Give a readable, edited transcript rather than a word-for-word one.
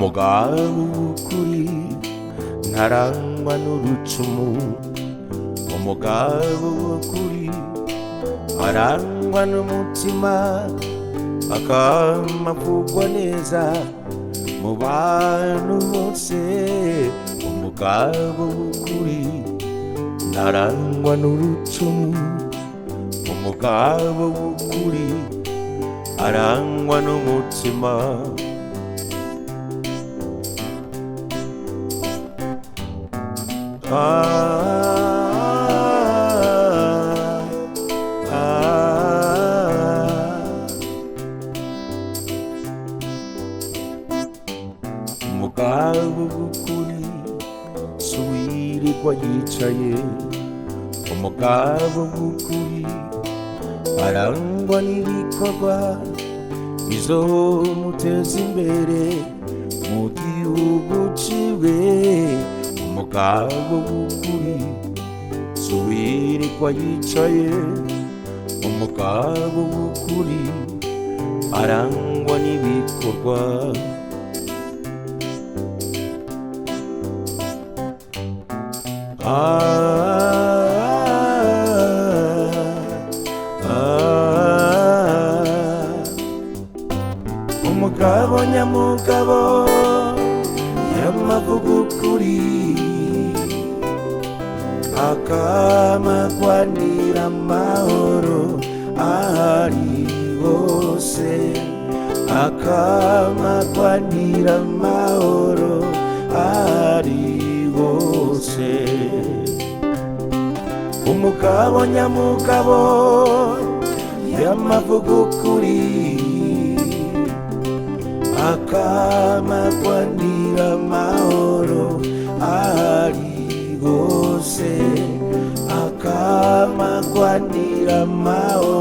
umugabo w'ukuri ntarangwa n'urucumu, umugabo w'ukuri arangwa n'umutima, akamavugwa neza mu bantu bose. Umugabo w'ukuri ntarangwa n'urucumu, umugabo w'ukuri arangwa n'umutima. Umugabo w'ukuri suwirirwa yicaye, umugabo w'ukuri arangwa n'ibikorwa bizomuteza imbere mu gihugu ciwe. Umugabo w'ukuri suwirirwa yicaye, umugabo w'ukuri arangwa n'ibikorwa. Umugabo nyamugabo yamavuga ukuri, akamagwanira amahoro ahari hose, akamagwanira amahoro ahari hose. Umugabo nyamugabo yamavuga ukuri, akamagwanira amahoro ahari hose, akamagwanira amahoro